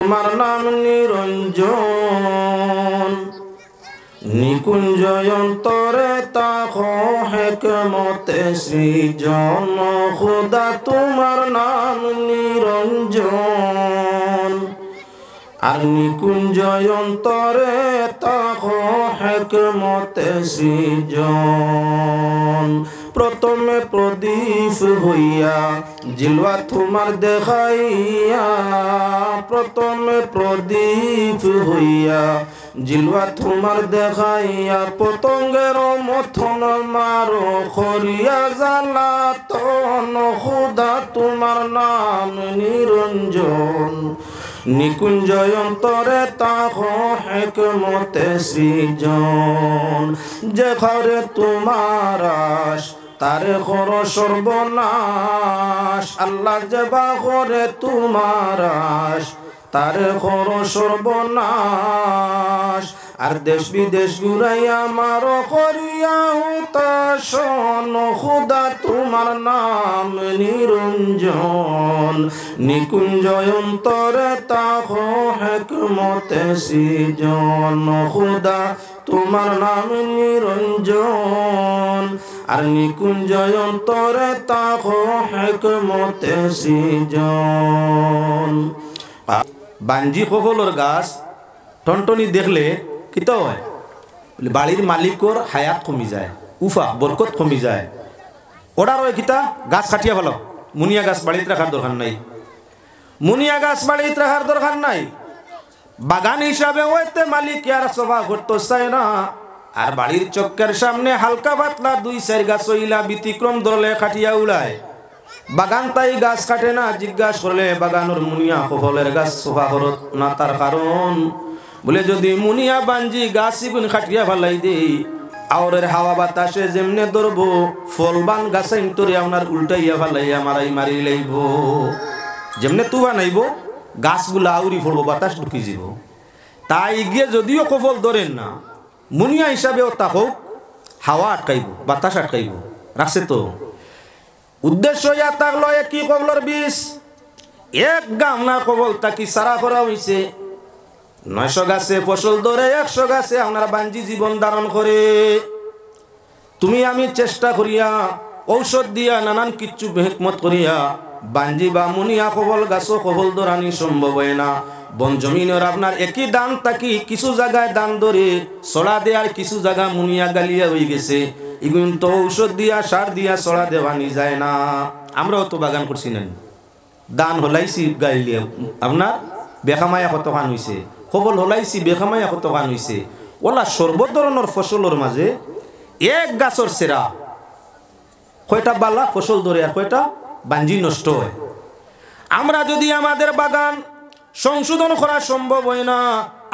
তোমার নাম নিরঞ্জন নিকুঞ্জ অন্তরে তাকো হিকমতে সৃজন খোদা তোমার নাম নিরঞ্জন আর নিকুঞ্জ অন্তরে তাকো হিকমতে সৃজন প্রথমে প্রদীপ হইয়া জিলওয়া তোমার দেখাইয়া প্রথমে প্রদীপ হইয়া জিলওয়া তোমার দেখাইয়া পতঙ্গের মথন মারো খরিয়া জ্বালাতন খোদা তোমার নাম নিরঞ্জন নিকুঞ্জ অন্তরে তাকো হিকমতে সৃজন যে ঘরে তোমার আস তারে ঘর সর্বনাশ আল্লাহ যে বাঘরে তোমার আস তারে ঘর সর্বনাশ আর দেশ বিদেশ ঘুরাইয়া মারো করিয়া হুতাশন খোদা তোমার নাম নিরঞ্জন নিকুঞ্জ অন্তরে তাকো হিকমতে সৃজন খোদা তোমার নাম নিরঞ্জন আর নিকুঞ্জ অন্তরে তাকো হিকমতে সৃজন বাঞ্জি কফলর গাছ টনটনি দেখলে কিতা হয় বলে বাড়ির মালিকর হায়াত কমি যায় উফা বরকত কমি যায় ওটা রয় কিতা গাছ কাটিয়া ভালো মুনিয়া গাছ বাড়িতে রাখার দরকার নাই মুনিয়া গাছ বাড়িতে রাখার দরকার নাই বাগান হিসাবে ওইতে মালিক আর সভা করতে চায় না আর বাড়ির চক্কের সামনে হালকা পাতলা 2-4 গাছ হইলা ব্যতিক্রম ধরলে কাটিয়া উড়ায় বাগান তাই গাছ কাটে না জিজ্ঞাসা করলে বাগানোর মুনিয়া ফলের গাছ সোফা করত না তার কারণ বলে যদি মুনিয়া বাঞ্জি গাছ ইগুন কাটিয়া ফেলাই দেই আওরের হাওয়া বাতাসে যেমনে ধরবো ফলবান গাছে তোরে আপনার উল্টাইয়া ফেলাইয়া মারাই মারি লাইব যেমনে তুবা নাইব গাছগুলা আউরি ফলবো বাতাস ঢুকি যাব তাই গিয়ে যদিও কফল ধরেন না মুনিয়া হিসাবেও তা হোক হাওয়া আটকাইব বাতাস আটকাইব রাখছে তো উদ্দেশ্য ইয়া থাকলো একই কবলর বিষ এক গামনা কবল তাকি সারা করা হয়েছে 900 গাছে ফসল ধরে 100 গাছে আপনারা বাঞ্জি জীবন ধারণ করে তুমি আমি চেষ্টা করিয়া ঔষধ দিয়া নানান কিচ্ছু হিকমত করিয়া বাঞ্জি বা মুনিয়া কবল গাছও কবল ধরানি সম্ভব হয় না বন জমিনের আপনার একই দান তাকি কিছু জায়গায় দান ধরে ছড়া দেওয়ার কিছু জায়গা মুনিয়া গালিয়া হয়ে গেছে এগুলো তো ঔষধ দিয়া সার দিয়া ছড়া দেওয়ানি যায় না আমরাও তো বাগান করছি না দান হলাইছি গাইলিয়া আপনার বেখামায়া কত খান হয়েছে কবল হলাইছি বেখামায়া কত খান হয়েছে ওলা সর্বধরনের ফসলের মাঝে এক গাছর সেরা কয়টা বালা ফসল ধরে আর কয়টা বাঞ্জি নষ্ট হয় আমরা যদি আমাদের বাগান সংশোধন করা সম্ভব হয় না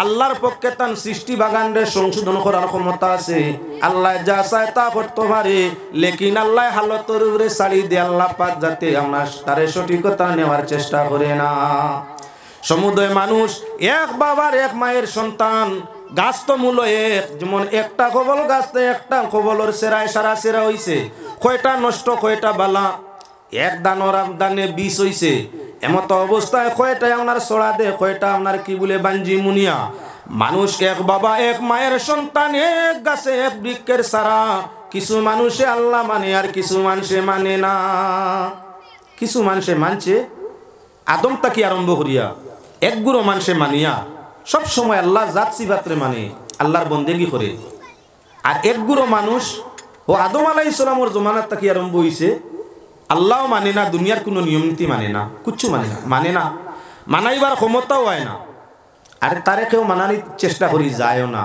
আল্লাহর পক্ষে তার সৃষ্টি বাগানরে সংশোধন করার ক্ষমতা আছে আল্লাহ যা চায় তা করতে পারে লেকিন আল্লাহ হালতের উপরে ছাড়ি দিয়ে আল্লাহ পাক যাতে আমরা তারে সঠিকতা নেওয়ার চেষ্টা করে না সমুদয় মানুষ এক বাবার এক মায়ের সন্তান গাছ তো মূল এক যেমন একটা কবল গাছ একটা কবলর সেরায় সারা সেরা হইছে কয়টা নষ্ট কয়টা বালা এক দানর দানে 20 হইছে এমত অবস্থায় কয়টা আপনার ছড়া দে কয়টা আপনার কি বলে বাঞ্জি মুনিয়া মানুষ এক বাবা এক মায়ের সন্তান এক গাছে এক বৃক্ষের সারা কিছু মানুষে আল্লাহ মানে আর কিছু মানুষে মানে না কিছু মানুষে মানছে আদম তাকি আরম্ভ করিয়া এক গুরু মানুষে মানিয়া সব সময় আল্লাহ জাত সিফাতরে মানে আল্লাহর বন্দেগী করে আর এক গুরু মানুষ ও আদম আলাইহিস সালামের জমানাত তাকি আরম্ভ হইছে আল্লাহ মানে না দুনিয়ার কোনো নিয়ম নীতি মানে না কিচ্ছু মানে না মানাইবার ক্ষমতাও হয় না আর তারে কেউ মানার চেষ্টা করি যায়ও না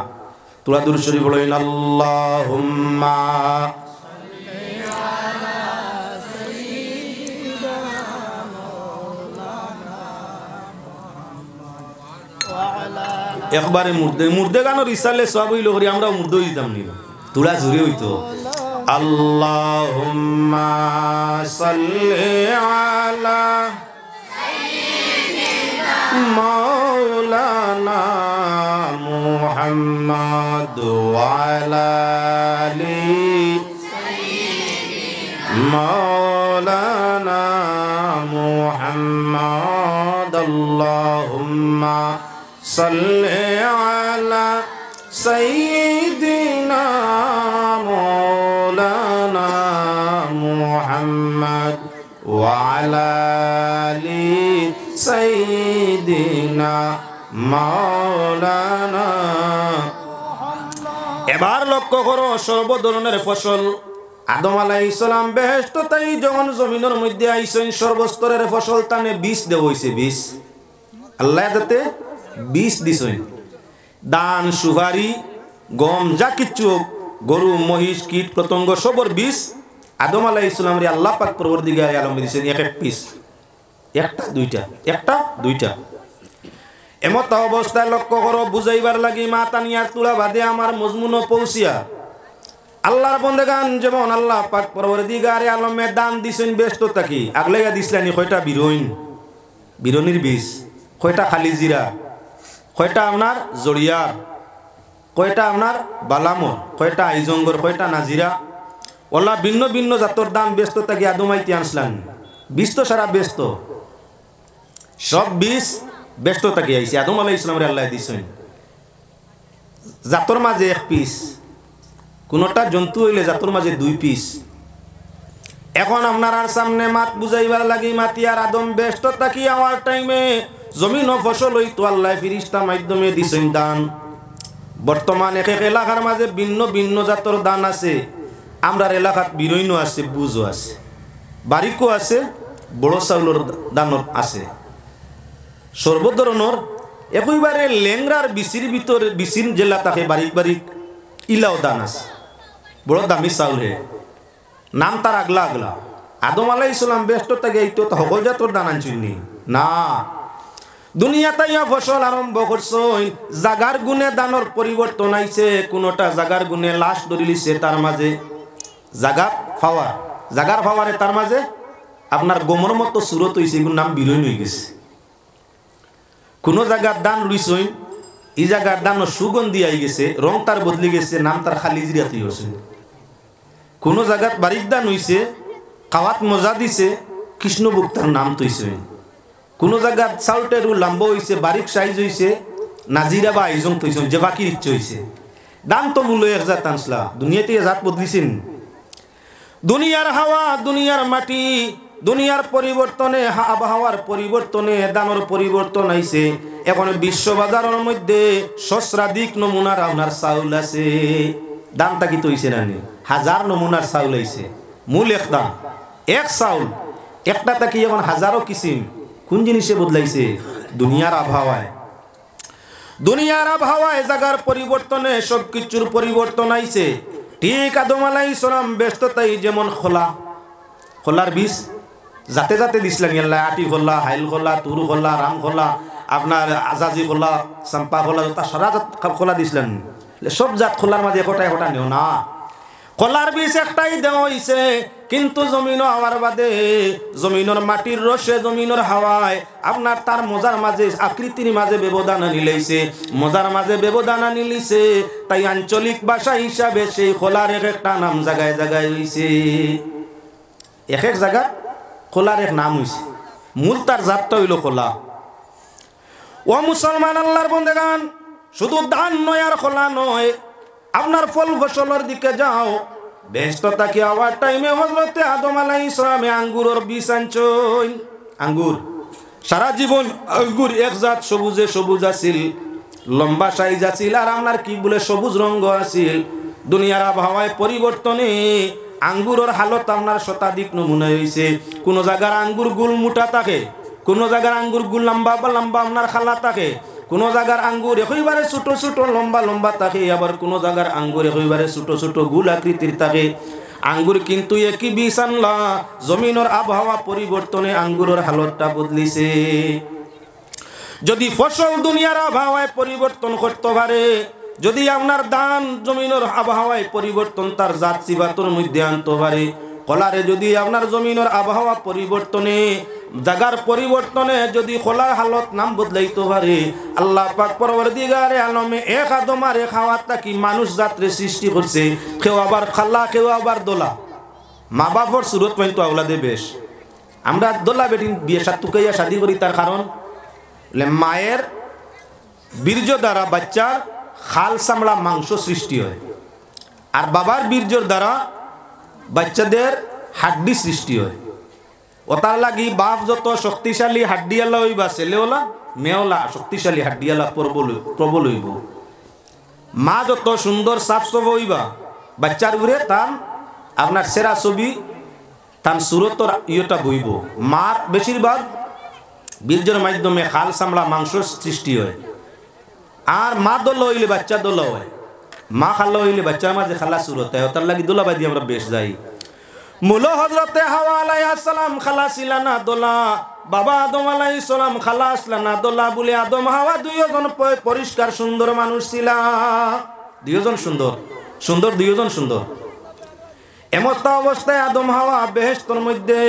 তোরা দুরূদ শরীফ বলেন আল্লাহুম্মা সাল্লি আলা সাইয়্যিদিনা মাওলানা মুহাম্মদ ওয়া আলা একবারে মুর্দে গানোর ইসালে সব হইল করি আমরা মুর্দে হইতাম নি তোরা জুড়ে হইতো আল্লাহুম্মা সাল্লি আলা সাইয়্যিদিনা মাওলানা মুহাম্মদ ওয়া আলা আলি সাইয়্যিদিনা মাওলানা মুহাম্মদ আল্লাহুম্মা সাল্লি আলা সাইয়্যিদিনা মাওলানা মুহাম্মদ ওয়া আলা আলি সাইয়্যিদিনা মাওলানা। এবার লক্ষ্য করো সর্ব ধরনের ফসল আদম আলাইহিস সালাম বেহেশত তাই যখন জমিনের মধ্যে আইছেন সর্বস্তরের ফসল তানে বীজ দেওয়া হইছে। বীজ আল্লাহ যাতে বীজ দিছেন, ধান সুপারি গম যা কিচ্ছু গরু মহিষ কীট পতঙ্গ সবর বীজ আদম আলাইহিস সালাম রে আল্লাহ পাক পরবর্তীকার আলম দিয়েছেন এক এক পিস, একটা দুইটা। এমত অবস্থায় লক্ষ্য করো বুঝাইবার লাগি মা তানিয়ার তুলা বাদে আমার মজমুন পৌঁছিয়া আল্লাহর বন্দেগান যেমন আল্লাহ পাক পরবর্তীকার আলমে দান দিছেন ব্যস্ত থাকি আগলেগা দিসলানি কয়টা বিরনির বীজ, কয়টা খালি জিরা, কয়টা আপনার জড়িয়ার, কয়টা আপনার বালামর, কয়টা আইজঙ্গর, কয়টা নাজিরা, ওলা ভিন্ন ভিন্ন জাতর দান ব্যস্ত থাকি আদমাইতে আনসলান। বীজ তো সারা ব্যস্ত, সব বীজ ব্যস্ত থাকি আইসি আদম আলাইহিস সালাম রে আল্লাহ দিছেন। জাতর মাঝে এক পিস, কোনটা জন্তু হইলে জাতর মাঝে দুই পিস। এখন আপনার সামনে মাত বুঝাইবার লাগি মাতিয়ার আদম ব্যস্ত থাকি আমার টাইমে জমিন ও ফসল হইতো আল্লাহ ফিরিস্তা মাধ্যমে দিছেন দান। বর্তমান এক এক এলাকার মাঝে ভিন্ন ভিন্ন জাতর দান আছে। আমরার এলাকাত বিরইনও আছে, বুঝও আছে, বারিকও আছে, বড় চাউলের দানও আছে, সর্বধরনের একইবারে লেংরার বিচির ভিতর বিচির জেলা থাকে বারিক বারিক ইলাও দান আছে, বড় দামি চাউল হে, নাম তার আগলা আগলা। আদম আলাইহিস সালাম ব্যস্ত থাকে এইতো সকল জাতর দান আনছিনি না। দুনিয়াতে ফসল আরম্ভ করছেন, জাগার গুণে দানর পরিবর্তন আইছে। কোনটা জাগার গুণে লাশ ধরিলিছে, তার মাঝে জাগার ফাওয়ারে তার মাঝে আপনার গোমর মতো সুরত হইছে, এগুলোর নাম বিরইন হয়ে গেছে। কোন জায়গার দান রুইছইন, এই জায়গার দান সুগন্ধি আই গেছে, রং তার বদলি গেছে, নাম তার খালি জিরাতি হয়েছে। কোন জায়গাত বারিক দান হইছে, খাওয়াত মজা দিছে, কৃষ্ণভোগ তার নাম তৈছে। কোন জায়গাত চাউলটেরু লম্ব হইছে, বারিক সাইজ হইছে, নাজিরা বা আইজং তৈছে, যে বাকির ইচ্ছে হইছে। দান তো মূল্য এক জাত আনসলা, দুনিয়াতে জাত বদলিছেন। দুনিয়ার হাওয়া, দুনিয়ার মাটি, দুনিয়ার পরিবর্তনে, আবহাওয়ার পরিবর্তনে দানের পরিবর্তন আইছে। এখন বিশ্ব বাজারের মধ্যে সহস্রাধিক নমুনার আপনার চাউল আছে। দামটা কি তৈছে না, হাজার নমুনার চাউল আইছে। মূল এক দাম, এক চাউল একটা থাকি এখন হাজারো কিসিম। কোন জিনিসে বদলাইছে? দুনিয়ার আবহাওয়ায়। দুনিয়ার আবহাওয়ায় জায়গার পরিবর্তনে সবকিছুর পরিবর্তন আইছে। ঠিক আদম আলাইহিস সালাম ব্যস্ততাই যেমন খোলার বীজ যাতে যাতে দিছিলেন আল্লাহ, আটি খোলা, হাইল খোলা, তুরু খোলা, রাম খোলা, আপনার আজাজি খোলা, চাম্পা খোলা, তার সারা জাত খোলা দিছিলেন। সব জাত খোলার মাঝে একটা নেও না, খোলার বীজ একটাই দেওয়া হয়েছে। কিন্তু জমিন হওয়ার বাদে জমিনের মাটির রসে, জমিনের হাওয়ায় আপনার তার মজার মাঝে আকৃতির মাঝে ব্যবধান আনিলেছে, মজার মাঝে ব্যবধান আনিলিছে। তাই আঞ্চলিক ভাষা হিসাবে সেই খোলার এক একটা নাম জায়গায় জায়গায় হয়েছে। এক এক জায়গা খোলার এক নাম হয়েছে, মূল তার জাতটা হইল খোলা। ও মুসলমান আল্লাহর বন্দেগান, শুধু ধান নয় আর খোলা নয়, আপনার ফল ফসলের দিকে যাও। ব্যস্ততা কি হওয়ার টাইমে হযরতে আদম আলাইহিস সালামে আঙ্গুরের বীজ আনছেন। আঙ্গুর সারা জীবন আঙ্গুর এক জাত সবুজে সবুজ আছিল, লম্বা সাইজ আছিল, আর আপনার কি বলে সবুজ রঙ আছিল। দুনিয়ার আবহাওয়ায় পরিবর্তনে আঙ্গুরের হালত আপনার শতাধিক নমুনা হয়েছে। কোন জায়গার আঙ্গুর গুল মোটা থাকে, কোন জায়গার আঙ্গুর গুল লম্বা বা লম্বা আপনার খালা থাকে, কোন জায়গার আঙ্গুর একেবারে ছোট ছোট লম্বা লম্বা থাকে, আবার কোন জায়গার আঙ্গুর একেবারে ছোট ছোট গুল আকৃতির থাকে। আঙ্গুর কিন্তু একই বীজ আনলা, জমিনের আবহাওয়া পরিবর্তনে আঙ্গুরের হালতটা বদলিছে। যদি ফসল দুনিয়ার আবহাওয়ায় পরিবর্তন করতে পারে, যদি আপনার দান জমিনের আবহাওয়ায় পরিবর্তন তার জাত সিফাতের মধ্যে আনতে পারে, কলারে যদি আপনার জমিনের আবহাওয়া পরিবর্তনে, জাগার পরিবর্তনে যদি খোলার হালত নাম বদলাইতে পারে, আল্লাহ পাক পরবর্তীকারে আলমে এক আদম আর এক হাওয়া তাকি মানুষ জাতরে সৃষ্টি করছে। কেউ আবার খাল্লা, কেউ আবার দোলা। মা বাপর সুরত পর্যন্ত আওলাদে বেশ। আমরা দোলা বেটি বিয়ে সাত টুকাইয়া শাদি করি, তার কারণ মায়ের বীর্য দ্বারা বাচ্চার খাল চামড়া মাংস সৃষ্টি হয়, আর বাবার বীর্যর দ্বারা বাচ্চাদের হাড্ডি সৃষ্টি হয়। ওটার লাগি বাপ যত শক্তিশালী হাড্ডিয়ালা হইবা, ছেলেওলা মেয়েওলা শক্তিশালী হাড্ডিয়ালা প্রবল হইব। মা যত সুন্দর সাফ সফ হইবা, বাচ্চার ঘুরে তার আপনার সেরা ছবি তার সুরতর ইয়েটা বইব। মার বেশিরভাগ বীর্যের মাধ্যমে খাল চামড়া মাংস সৃষ্টি হয়। আর মা দল হইলে বাচ্চা দল হয়, মা খালা হইলে বাচ্চার মাঝে খালা সুরত হয়। তার লাগি দোলা বাদি আমরা বেশ যাই। মূল হযরতে হাওয়া আলাইহিস সালাম খালা ছিলেন না দোলা, বাবা আদম আলাইহিস সালাম খালা আসলেন না দোলা বলে আদম হাওয়া দুইজন পরিষ্কার সুন্দর মানুষ ছিল। দুইজন সুন্দর সুন্দর, দুইজন সুন্দর। এমত অবস্থায় আদম হাওয়া বেহেশতের মধ্যে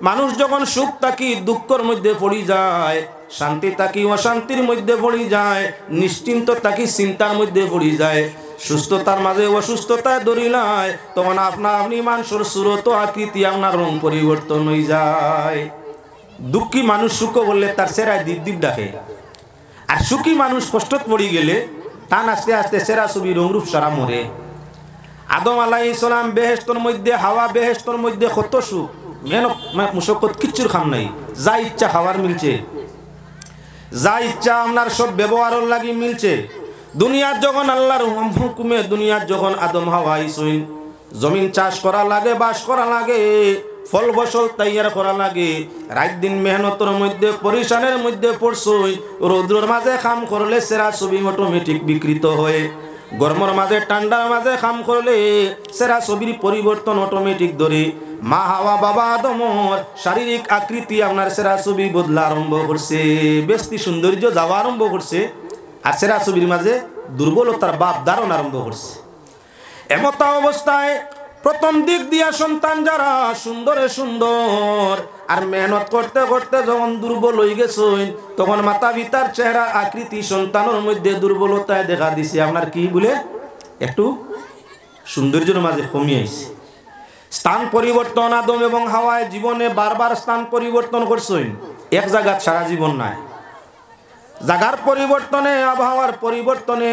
মানুষ যখন সুখ থাকি দুঃখের মধ্যে পড়ি যায়, শান্তি থাকি অশান্তির মধ্যে পড়ি যায়, নিশ্চিন্ত থাকি চিন্তার মধ্যে পড়ি যায়, সুস্থতার মাঝে অসুস্থতায় ধরিলায়, তখন আপনি মানুষের সুরত আকৃতি আপনার রং পরিবর্তন হয়ে যায়। দুঃখী মানুষ সুখ বললে তার সেরায় দ্বীপ দ্বীপ ডাকে, আর সুখী মানুষ কষ্টত পড়ি গেলে টান আস্তে আস্তে সেরা ছবি রংরূপ সারা মরে। আদম আলাইহিস সালাম বেহেশতের মধ্যে, হাওয়া বেহেশতের মধ্যে কত সুখ, মুশক্কত কিচ্ছুর খাম নাই, যা ইচ্ছা খাওয়ার মিলছে, যা ইচ্ছা আপনার সব ব্যবহারের লাগি মিলছে। দুনিয়ার যখন আল্লাহর হুকুমে দুনিয়ার যখন আদম হাওয়া আইসইন, জমিন চাষ করা লাগে, বাস করা লাগে, ফল ফসল তৈয়ার করা লাগে, রাত দিন মেহনতের মধ্যে পরিশ্রমের মধ্যে পড়ছই, রৌদ্রের মাঝে কাম করলে সেরা ছবি অটোমেটিক বিকৃত হয়ে, গরমের মাঝে ঠান্ডার মাঝে কাম করলে সেরা ছবির পরিবর্তন অটোমেটিক ধরে। মা হাওয়া বাবা আদমর শারীরিক আকৃতি আপনার সেরা ছবি বদলা আরম্ভ করছে, বেশি সৌন্দর্য যাওয়া আরম্ভ করছে, আর সেরা ছবির মাঝে দুর্বলতার বাপ ধারণ আরম্ভ করছে। এমতা অবস্থায় প্রথম দিক দিয়া সন্তান যারা সুন্দরে সুন্দর আর মেহনত করতে করতে যখন দুর্বল হয়ে গেছে, তখন মাতা পিতার চেহারা আকৃতি সন্তানের মধ্যে দুর্বলতায় দেখা দিছে। আপনার কি বলে একটু সৌন্দর্যের মাঝে কমিয়ে আইছে। স্থান পরিবর্তন আদম এবং হাওয়ায় জীবনে বারবার স্থান পরিবর্তন করছেন, এক জায়গা সারা জীবন নাই। জায়গার পরিবর্তনে, আবহাওয়ার পরিবর্তনে,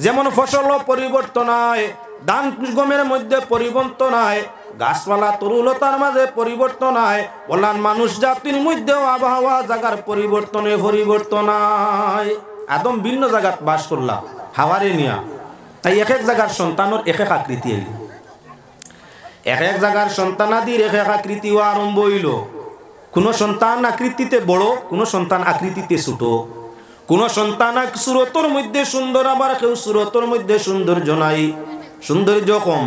যেমন ফসল পরিবর্তন হয়, ধান গমের মধ্যে পরিবর্তন হয়, গাছপালা তরুলতার মাঝে পরিবর্তন হয়, বললাম মানুষ জাতির মধ্যেও আবহাওয়া জায়গার পরিবর্তনে পরিবর্তন হয়। আদম ভিন্ন জায়গাত বাস করলাম হাওয়ারে নিয়া, তাই এক এক জায়গার সন্তানের এক এক আকৃতি এল, এক এক জায়গার সন্তানাদির এক এক আকৃতি আরম্ভ হইল। কোনো সন্তান আকৃতিতে বড়, কোনো সন্তান আকৃতিতে ছোট, কোন সন্তান সুরতর মধ্যে সুন্দর, আবার কেউ সুরতর মধ্যে সৌন্দর্য নাই, সৌন্দর্য কম।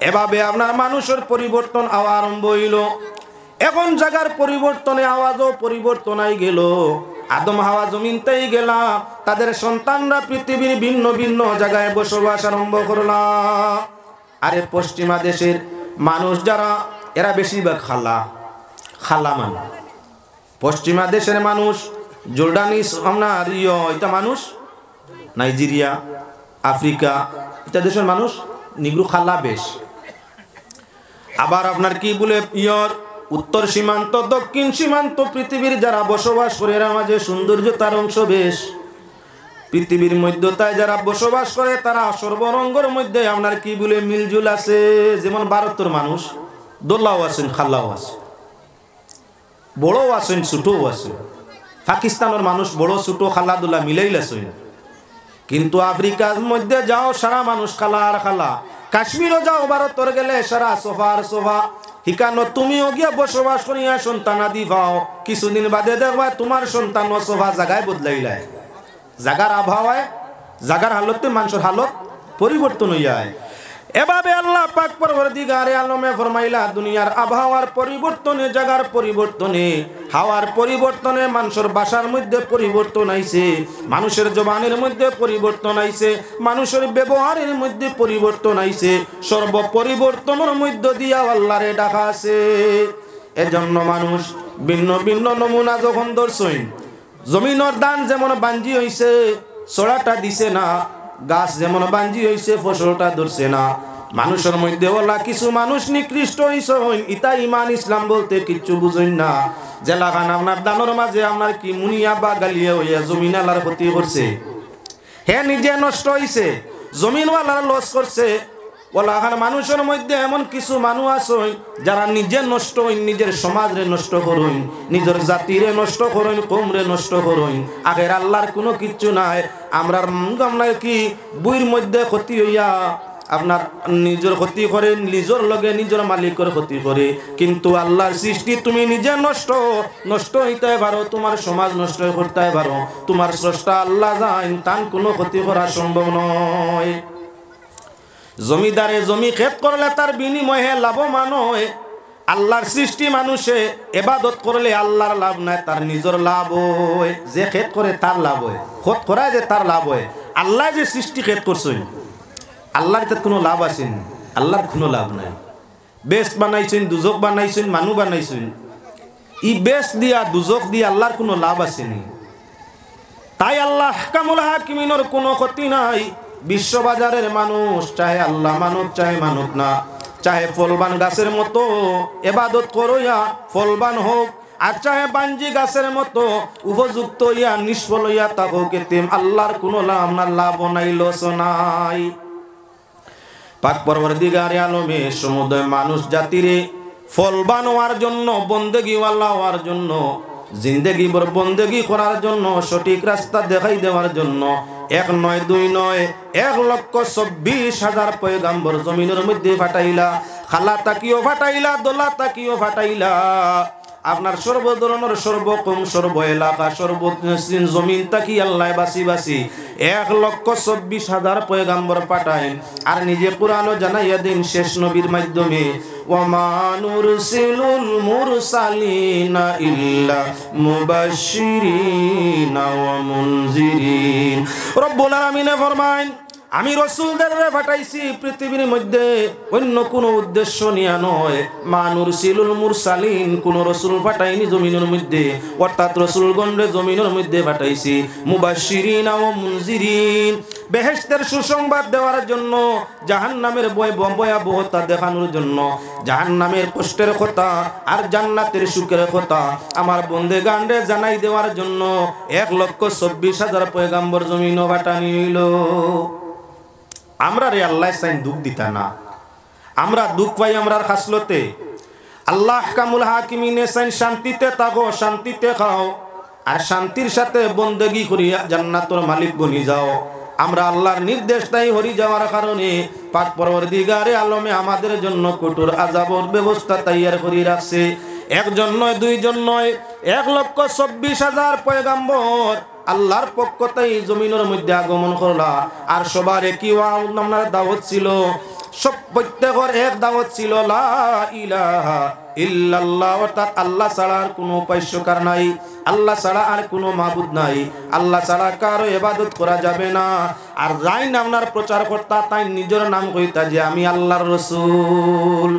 এভাবে আপনার মানুষের পরিবর্তন হওয়া আরম্ভ হইল। এখন জায়গার পরিবর্তনে আওয়াজও পরিবর্তন হয়ে গেল। আদম হাওয়া জমিনতেই গেলা, তাদের সন্তানরা পৃথিবীর ভিন্ন ভিন্ন জায়গায় বসবাস আরম্ভ করলা। আরে পশ্চিমা দেশের মানুষ যারা, এরা বেশিরভাগ খালা খালা মানুষ। পশ্চিমা দেশের মানুষ জর্ডানিস আপনার এটা মানুষ, নাইজেরিয়া, আফ্রিকা, এটা দেশের মানুষ নিগ্রু খালা বেশ। আবার আপনার কি বলে উত্তর সীমান্ত দক্ষিণ সীমান্ত পৃথিবীর যারা বসবাস করে এরা মাঝে সৌন্দর্যতার অংশ বেশ। পৃথিবীর মধ্যতায় যারা বসবাস করে তারা সর্বরঙ্গের মধ্যে আপনার কি বলে মিলজুল আছে। যেমন ভারতের মানুষ দোল্লাও আছেন, খাল্লাও আছে, বড়ও আছেন, ছোটও আছে। পাকিস্তানের মানুষ বড় ছোট খালাদুল্লাহ মিলেইল আছেন। কিন্তু আফ্রিকার মধ্যে যাও সারা মানুষ খালা আর খালা। কাশ্মীরও যাও, ভারতের গেলে সারা সোফা আর সোফা। হিকানো তুমিও গিয়া বসবাস করিয়া সন্তান আদি পাও, কিছুদিন বাদে দেখবা তোমার সন্তান সোফা জায়গায় বদলাইলায়। জাগার আবহাওয়ায়, জাগার হালতে মানুষের হালত পরিবর্তন হয়ে যায়। এভাবে আল্লাহ পাক পরওয়ারদিগারে আলমে ফরমাইলা, দুনিয়ার আবহাওয়ার পরিবর্তনে, জাগার পরিবর্তনে, হাওয়ার পরিবর্তনে মানুষের ভাষার মধ্যে পরিবর্তন আইছে, মানুষের জবানের মধ্যে পরিবর্তন আইছে, মানুষের ব্যবহারের মধ্যে পরিবর্তন আইছে। সর্ব পরিবর্তনের মধ্য দিয়া আল্লাহরে ডাকা আছে। এজন্য মানুষ ভিন্ন ভিন্ন নমুনা যখন ধরছেন, জমিনের দান যেমন বাঞ্জি হইছে ছড়াটা দিছে না, গাছ যেমন বাঞ্জি হইছে ফসলটা ধরছে না। মানুষের মধ্যে ওলা কিছু মানুষ নিকৃষ্ট হইছে, ইতা ইমান ইসলাম বলতে কিচ্ছু বুঝেন না। জেলাখান আপনার দানোর মাঝে আপনার কি মুনিয়া বা গালিয়া হইয়া জমিন আল্লাহর ক্ষতি করছে, হে নিজে নষ্ট হইছে, জমিনওয়ালার লস করছে। বলা এখন মানুষের মধ্যে এমন কিছু মানুষ আছে যারা নিজে নষ্ট হইন, নিজের সমাজরে নষ্ট করুন, নিজের জাতিরে নষ্ট করুন, কমরে নষ্ট করুন। আগের আল্লাহর কোনো কিচ্ছু নাই। আমরা কি বইয়ের মধ্যে ক্ষতি হইয়া আপনার নিজের ক্ষতি করে, নিজের লগে নিজের মালিকের ক্ষতি করে। কিন্তু আল্লাহর সৃষ্টি তুমি নিজে নষ্ট হইতে পারো, তোমার সমাজ নষ্ট করতে পারো, তোমার স্রষ্টা আল্লাহ জান, তার কোনো ক্ষতি করা সম্ভব নয়। জমিদারে জমি ক্ষেত করলে তার বিনিময়ে লাভবান হয়। আল্লাহর সৃষ্টি মানুষে ইবাদত করলে আল্লাহর লাভ নাই, তার নিজের লাভ হয়। যে ক্ষেত করে তার লাভ হয়, ক্ষেত করায় যে তার লাভ হয়। আল্লাহ যে সৃষ্টি ক্ষেত করছেন, আল্লাহর তার কোনো লাভ আছেন? আল্লাহর কোনো লাভ নাই। বেস্ট বানাইছেন, দুজক বানাইছেন, মানু বানাইছেন, ই বেস্ট দিয়া দুজক দিয়া আল্লাহর কোনো লাভ আসেনি। তাই আল্লাহ আহকামুল হাকিমিনের কোনো ক্ষতি নাই। বিশ্ববাজারের মানুষ চাহে আল্লাহ মানুক, চাহে মানুক না, চাহে ফলবান গাছের মতো ইবাদত করইয়া ফলবান হোক, আর চাহে বাঞ্জি গাছের মতো উপযুক্ত ইয়া নিষ্ফল হইয়া থাকুক, এতেম আল্লাহর কোনো লাভ না, লাভ নাই, লস নাই। পাক পরবর্তীকারে আলমে সমুদয় মানুষ জাতিরে ফলবান হওয়ার জন্য, বন্দেগীওয়ালা হওয়ার জন্য, জিন্দেগি বর বন্দেগি করার জন্য, সঠিক রাস্তা দেখাই দেওয়ার জন্য 1 নয় 2 নয় 1,24,000 পয়গাম্বর জমিনের মধ্যে ফাটাইলা। খালা তাকিও ফাটাইলা, দোলা তাকিও ফাটাইলা। আপনার সর্ব ধরনের সর্বকম সর্ব এলাকা সর্ব জমিন তাকি আল্লাহ বাসি বাসি 1,24,000 পয়গাম্বর পাঠায়। আর নিজে কুরআনও জানাইয়া দিন শেষ নবীর মাধ্যমে, ওয়ামা নুরসিলুল মুরসালিনা ইল্লা মুবাশশিরিনা ওয়া মুনজিরিন। রব্বুল আলামিন ফরমায়, আমি রসুলদের পাঠাইছি পৃথিবীর মধ্যে অন্য কোনো উদ্দেশ্য নিয়ে নয়। মানুরসিলুল মুরসালিন, কোন রসুল পাঠাইনি জমিনের মধ্যে, অর্থাৎ রসুলগণরে জমিনের মধ্যে পাঠাইছি মুবাশশিরিন ও মুনজিরিন, বেহেশতের সুসংবাদ দেওয়ার জন্য, জাহান্নামের ভয়াবহতা দেখানোর জন্য, জাহান্নামের কষ্টের কথা আর জান্নাতের সুখের কথা আমার বন্দেগানরে জানাই দেওয়ার জন্য 1,24,000 পয়গাম্বর জমিন পাঠানি হইল। আমরা রে আল্লাহ সাইন দুঃখ দিতা না, আমরা দুঃখ পাই আমরার খাসলতে। আল্লাহ আহকামুল হাকিমিনে সাইন শান্তিতে থাকো, শান্তিতে খাও, আর শান্তির সাথে বন্দেগি করিয়া জান্নাতের মালিক বনি যাও। আমরা আল্লাহর নির্দেশ তাই হরি যাওয়ার কারণে পাক পরবর্তীকারে আলমে আমাদের জন্য কঠোর আযাবের ব্যবস্থা তৈয়ার করে রাখছে। 1 জন নয় 2 জন নয় 1,24,000 পয়গাম্বর আল্লাহর পক্ষ থেকে জমিনের মধ্যে আগমন করলা। আর সবার একই আপনার দাওয়াত ছিল, সব প্রত্যেকের এক দাওয়াত ছিল, লা ইলাহা ইল্লাল্লাহ, অর্থাৎ আল্লাহ ছাড়া আর কোনো উপাস্যকার নাই, আল্লাহ ছাড়া আর কোনো মাবুদ নাই, আল্লাহ ছাড়া কারো ইবাদত করা যাবে না। আর যাই আপনার প্রচার কর্তা তাই নিজের নাম কইতা যে আমি আল্লাহর রাসূল,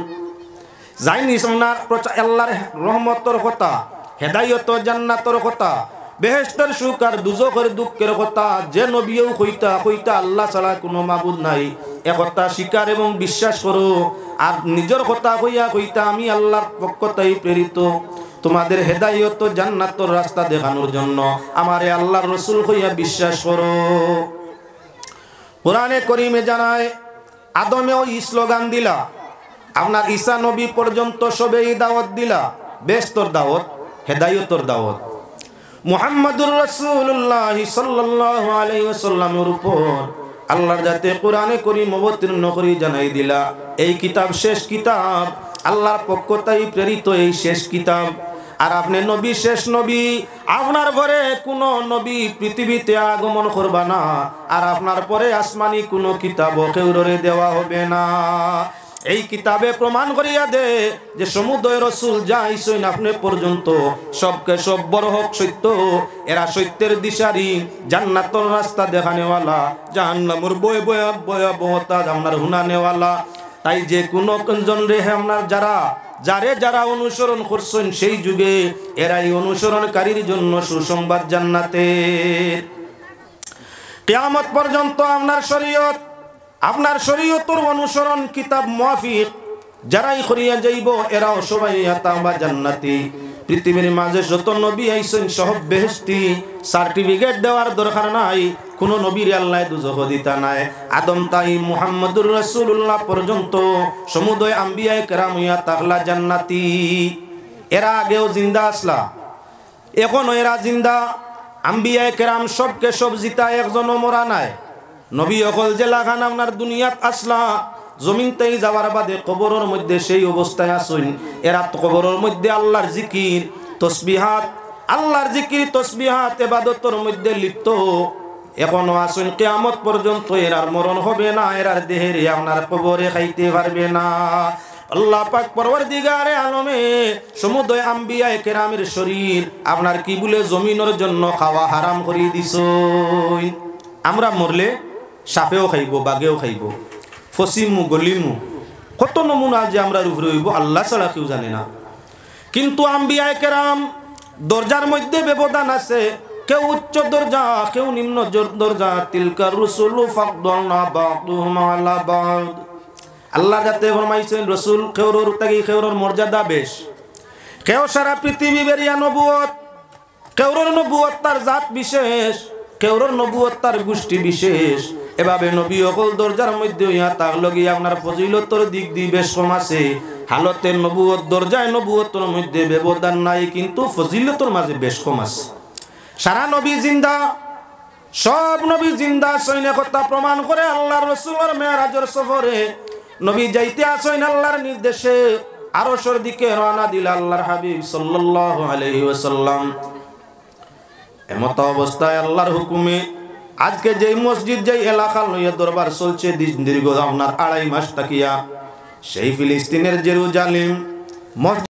যাই আপনার প্রচার আল্লাহর রহমতের কথা, হেদায়েত জান্নাতের কথা, বেহেশতের সুখ আর দুজখের দুঃখের কথা যে নবীও কইতা আল্লাহ ছাড়া কোনো মাবুদ নাই, একথা স্বীকার এবং বিশ্বাস করো। আর নিজের কথা কইতা আমি আল্লাহর পক্ষ থেকে প্রেরিত, তোমাদের হেদায়েত জান্নাতের রাস্তা দেখানোর জন্য আমারে আল্লাহর রাসূল কইয়া বিশ্বাস করো। কোরআনে কারীমে জানায়, আদমেও স্লোগান দিলা, আপনার ঈসা নবী পর্যন্ত সবেই দাওয়াত দিলা, বেহেশতের দাওয়াত, হেদায়েতের দাওয়াত। মুহাম্মাদুর রাসূলুল্লাহ সাল্লাল্লাহু আলাইহি ওয়াসাল্লামের উপর আল্লাহর যাতে কোরআনে কারীম অবতীর্ণ করে জানাই দিলা, এই কিতাব শেষ কিতাব, আল্লাহর পক্ষ থেকে প্রেরিত এই শেষ কিতাব। আর আপনি নবী শেষ নবী, আপনার পরে কোনো নবী পৃথিবীতে আগমন করবা না, আর আপনার পরে আসমানি কোনো কিতাব কেউরে দেওয়া হবে না। এই কিতাবে প্রমাণ করিয়া দে যে সমুদয় রসুল যা আইসেন আপনি পর্যন্ত সবকে সব বড় হোক সত্য, এরা সত্যের দিশারি, জান্নাতের রাস্তা দেখানেওয়ালা, জাহান্নামের ভয়াবহতা আপনার হুনানেওয়ালা। তাই যে কোনো জন রে আপনার যারা অনুসরণ করছেন সেই যুগে এরাই অনুসরণকারীর জন্য সুসংবাদ জান্নাতের। কিয়ামত পর্যন্ত আপনার শরীয়তের অনুসরণ কিতাব মুআফিক যারাই করিয়া যাইব এরাও সবাই আতাবা জান্নাতি। পৃথিবীর মাঝে যত নবী আইছেন সব বেহেশতি, সার্টিফিকেট দেওয়ার দরকার নাই, কোন নবীর আল্লাহ দুজখ দিতা নাই। আদম তাই মুহাম্মদুর রাসূলুল্লাহ পর্যন্ত সমুদয় আম্বিয়ায়ে কেরাম হইয়া তাকলা জান্নাতি। এরা আগেও জিন্দা আসলা, এখনো এরা জিন্দা। আম্বিয়ায়ে কেরাম সবকে সব জিতা, একজনও মরা নাই। নবী অকল যে লাগান আপনার দুনিয়াত আসলা, জমিনতেই যাওয়ার বাদে কবরের মধ্যে সেই অবস্থায় আসুন। এরা তো কবরের মধ্যে আল্লাহর জিকির তসবিহাত, আল্লাহর জিকির তসবিহাত ইবাদতের মধ্যে লিপ্ত এখনো আসুন। কিয়ামত পর্যন্ত এরার মরণ হবে না, এরার দেহের আপনার কবরে খাইতে পারবে না। আল্লাহ পাক পরওয়ারদিগারে আলমে সমুদয় আম্বিয়ায়ে কেরামের শরীর আপনার কি বলে জমিনের জন্য খাওয়া হারাম করে দিছই। আমরা মরলে সাপেও খাইব, বাঘেও খাইব, ফসিমু গলিমু, কত নমুনা যে আমরা উপরে হইব আল্লাহ ছাড়া কেউ জানে না। কিন্তু আম্বিয়ায়ে কেরাম দরজার মধ্যে ব্যবধান আছে, কেউ উচ্চ দরজা, কেউ নিম্ন দরজা। তিলকা রুসুলু ফাদদালনা বা'দুহুম আলা বা'দ। আল্লাহ যাতে ফরমাইছেন রসুল কেউর তাগি কেউর মর্যাদা বেশ, কেউ সারা পৃথিবী বেরিয়া নবুয়ত, কেউর নবুয়ত তার জাত বিশেষ, কেউর নবুয়ত তার গোষ্ঠী বিশেষ। এভাবে নবী অকল দরজার মধ্যে ইয়া তাক লগিয়ে আপনার ফজিলতর দিক দিয়ে বেশ কম আছে। হালতে নবুয়ত দরজায় নবুয়তর মধ্যে ব্যবধান নাই, কিন্তু ফজিলতর মাঝে বেশ কম আছে। সারা নবী জিন্দা, সব নবী জিন্দা সৈন্য কথা প্রমাণ করে আল্লাহর রাসূলের মেরাজের সফরে নবী যাইতে আসেন আল্লাহর নির্দেশে। আরশের দিকে রওনা দিল আল্লাহর হাবিব সাল্লাল্লাহু আলাইহি ওয়াসাল্লাম। এমত অবস্থায় আল্লাহর হুকুমে আজকে যেই মসজিদ, যেই এলাকা লইয়া দরবার চলছে দীর্ঘ আপনার 2.5 মাস তাকিয়া, সেই ফিলিস্তিনের জেরুজালেম মসজিদ